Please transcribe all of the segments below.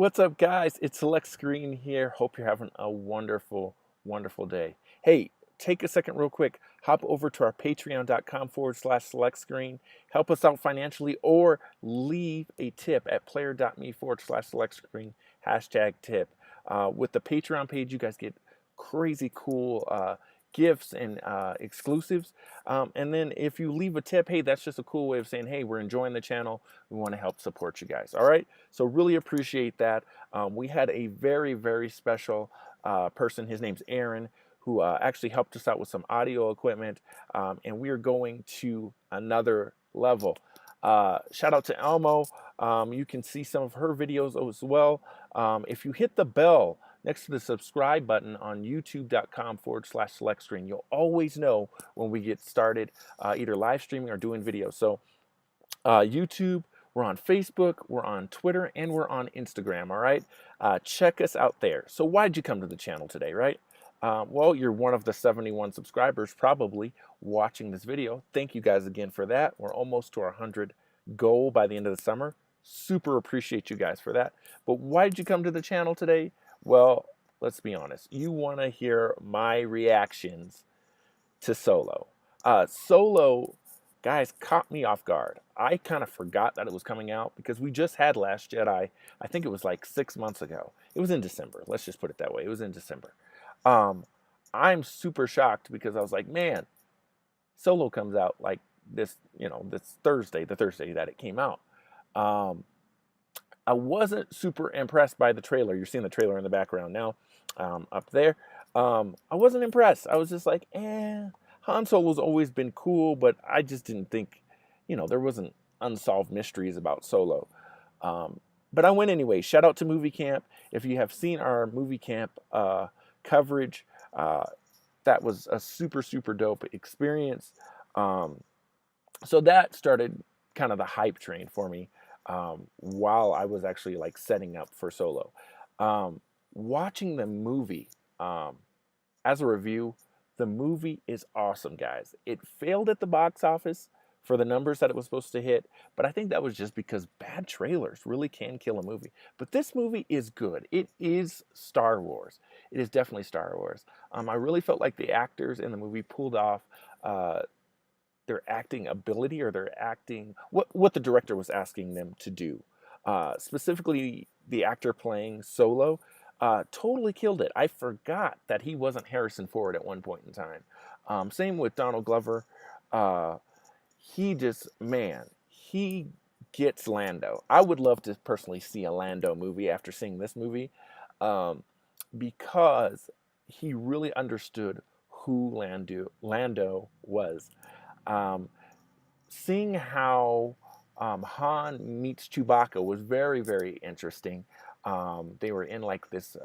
What's up, guys? It's Select Screen here. Hope you're having a wonderful, wonderful day. Hey, take a second real quick. Hop over to our patreon.com/select screen. Help us out financially or leave a tip at player.me/select screen #tip. With the Patreon page, you guys get crazy cool gifts and exclusives. And then if you leave a tip, hey, that's just a cool way of saying, hey, we're enjoying the channel. We want to help support you guys. All right. So really appreciate that. We had a very, very special person. His name's Aaron, who actually helped us out with some audio equipment. And we are going to another level. Shout out to Elmo. You can see some of her videos as well. If you hit the bell next to the subscribe button on youtube.com/select screen, you'll always know when we get started either live streaming or doing videos. So YouTube, we're on Facebook, we're on Twitter, and we're on Instagram. All right, check us out there. So why'd you come to the channel today, right? Well, you're one of the 71 subscribers probably watching this video. Thank you guys again for that. We're almost to our 100 goal by the end of the summer. Super appreciate you guys for that. But why did you come to the channel today? Well, let's be honest. You want to hear my reactions to Solo. Solo, guys, caught me off guard. I kind of forgot that it was coming out because we just had Last Jedi. I think it was like 6 months ago. It was in December. Let's just put it that way. It was in December. I'm super shocked because I was like, man, Solo comes out like this, this Thursday, the Thursday that it came out. I wasn't super impressed by the trailer. You're seeing the trailer in the background now, up there. I wasn't impressed. I was just like, Han Solo's always been cool, but I just didn't think, there wasn't unsolved mysteries about Solo. But I went anyway. Shout out to Movie Camp. If you have seen our Movie Camp coverage, that was a super, super dope experience. So that started kind of the hype train for me while I was actually like setting up for Solo. Watching the movie as a review, the movie is awesome, guys. It failed at the box office for the numbers that it was supposed to hit, but I think that was just because bad trailers really can kill a movie. But this movie is good. It is Star Wars. It is definitely Star Wars. I really felt like the actors in the movie pulled off their acting ability, or their acting, what the director was asking them to do. Specifically, the actor playing Solo totally killed it. I forgot that he wasn't Harrison Ford at one point in time. Same with Donald Glover. He just, man, he gets Lando. I would love to personally see a Lando movie after seeing this movie, because he really understood who Lando was. Seeing how Han meets Chewbacca was very, very interesting. They were in like this,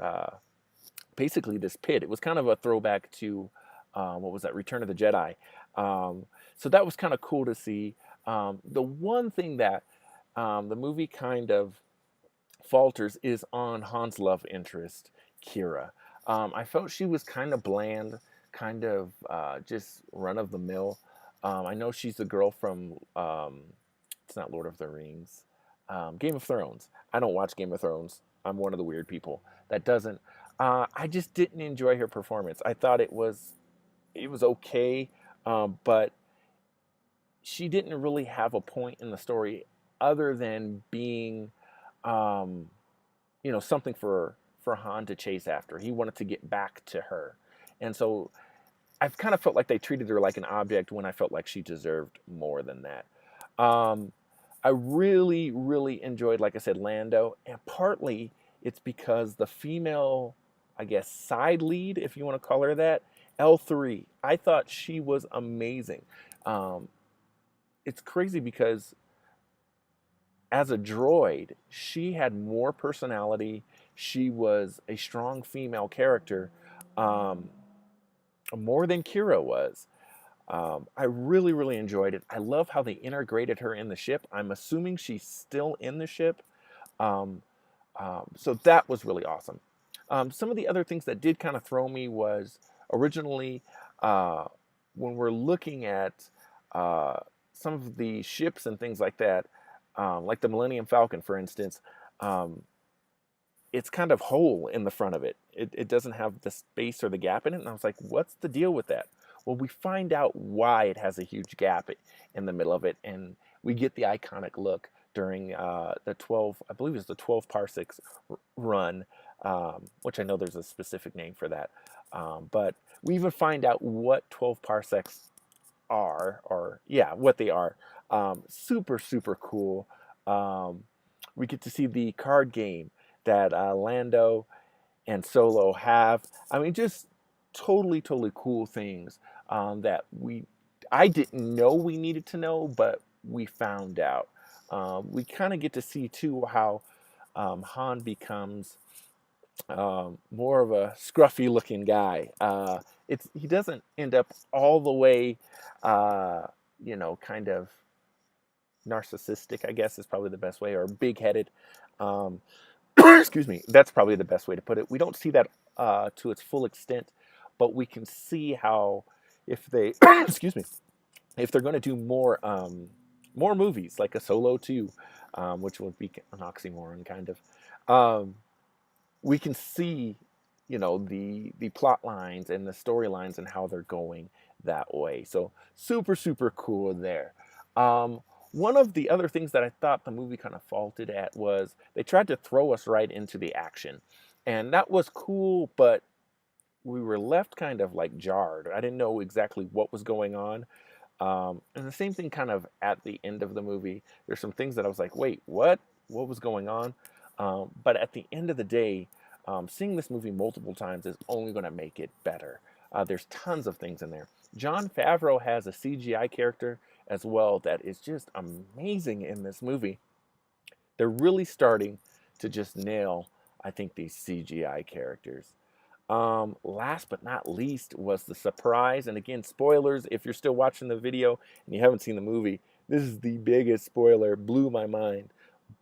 basically this pit. It was kind of a throwback to, what was that, Return of the Jedi. So that was kind of cool to see. The one thing that the movie kind of falters is on Han's love interest, Kira. I felt she was kind of bland, kind of just run of the mill. I know she's the girl from, it's not Lord of the Rings, Game of Thrones. I don't watch Game of Thrones. I'm one of the weird people that doesn't. I just didn't enjoy her performance. I thought it was okay, but she didn't really have a point in the story other than being, something for Han to chase after. He wanted to get back to her, and so I've kind of felt like they treated her like an object when I felt like she deserved more than that. I really, really enjoyed, like I said, Lando, and partly it's because the female, I guess, side lead, if you want to call her that, L3, I thought she was amazing. It's crazy because as a droid, she had more personality. She was a strong female character, more than Kira was. I really, really enjoyed it. I love how they integrated her in the ship. I'm assuming she's still in the ship. So that was really awesome. Some of the other things that did kind of throw me was originally, when we're looking at some of the ships and things like that, like the Millennium Falcon, for instance, it's kind of whole in the front of it. It doesn't have the space or the gap in it. And I was like, what's the deal with that? Well, we find out why it has a huge gap in the middle of it, and we get the iconic look during the 12, I believe it's the 12 parsecs run, which I know there's a specific name for that. But we even find out what 12 parsecs are, or yeah, what they are. Super, super cool. We get to see the card game that Lando and Solo have. I mean, just totally, totally cool things that I didn't know we needed to know, but we found out. We kind of get to see too how Han becomes more of a scruffy looking guy. He doesn't end up all the way, kind of narcissistic, I guess is probably the best way, or big headed. Um, excuse me, that's probably the best way to put it. We don't see that to its full extent, but we can see how if they, excuse me, if they're going to do more movies like a Solo 2, which would be an oxymoron kind of, we can see, the plot lines and the storylines and how they're going that way. So super, super cool there. One of the other things that I thought the movie kind of faulted at was they tried to throw us right into the action. And that was cool, but we were left kind of like jarred. I didn't know exactly what was going on. And the same thing kind of at the end of the movie. There's some things that I was like, wait, what? What was going on? But at the end of the day, seeing this movie multiple times is only going to make it better. There's tons of things in there. Jon Favreau has a CGI character as well that is just amazing in this movie. They're really starting to just nail, I think, these CGI characters. Last but not least was the surprise. And again, spoilers, if you're still watching the video and you haven't seen the movie, this is the biggest spoiler. Blew my mind.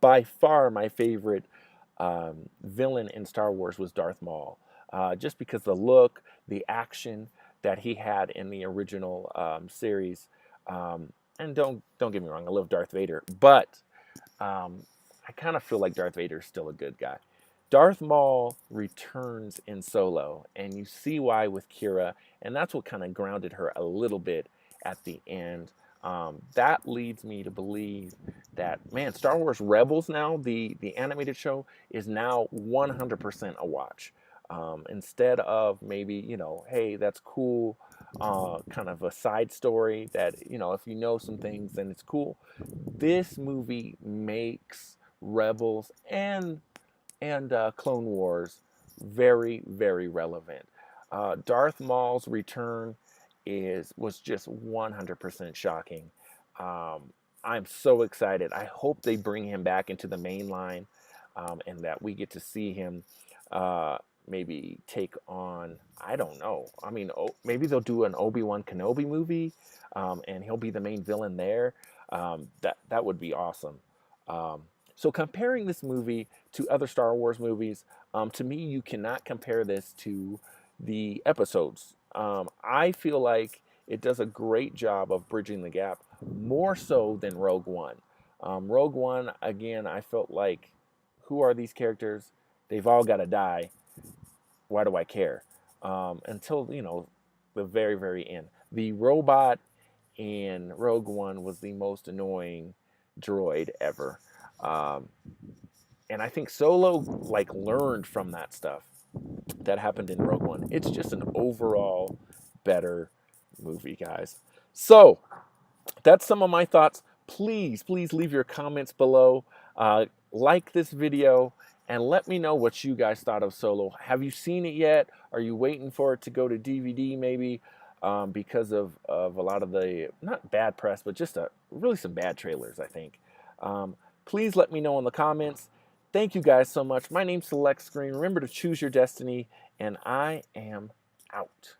By far my favorite villain in Star Wars was Darth Maul. Just because the look, the action that he had in the original series. And don't get me wrong, I love Darth Vader, but I kind of feel like Darth Vader is still a good guy. Darth Maul returns in Solo, and you see why with Qi'ra, and that's what kind of grounded her a little bit at the end. That leads me to believe that, man, Star Wars Rebels now, the animated show, is now 100% a watch. Instead of maybe, hey, that's cool, kind of a side story that, if you know some things, then it's cool. This movie makes Rebels and Clone Wars very, very relevant. Darth Maul's return was just 100% shocking. I'm so excited. I hope they bring him back into the main line, and that we get to see him maybe take on, I don't know. I mean, maybe they'll do an Obi-Wan Kenobi movie, and he'll be the main villain there. That would be awesome. So comparing this movie to other Star Wars movies, to me, you cannot compare this to the episodes. I feel like it does a great job of bridging the gap, more so than Rogue One. Rogue One, again, I felt like, who are these characters? They've all got to die. Why do I care? Until, the very, very end. The robot in Rogue One was the most annoying droid ever. And I think Solo learned from that stuff that happened in Rogue One. It's just an overall better movie, guys. So that's some of my thoughts. Please leave your comments below. Like this video and let me know what you guys thought of Solo. Have you seen it yet? Are you waiting for it to go to DVD maybe? Because of a lot of the, not bad press, but just really some bad trailers, I think. Please let me know in the comments. Thank you guys so much. My name's Select Screen. Remember to choose your destiny, and I am out.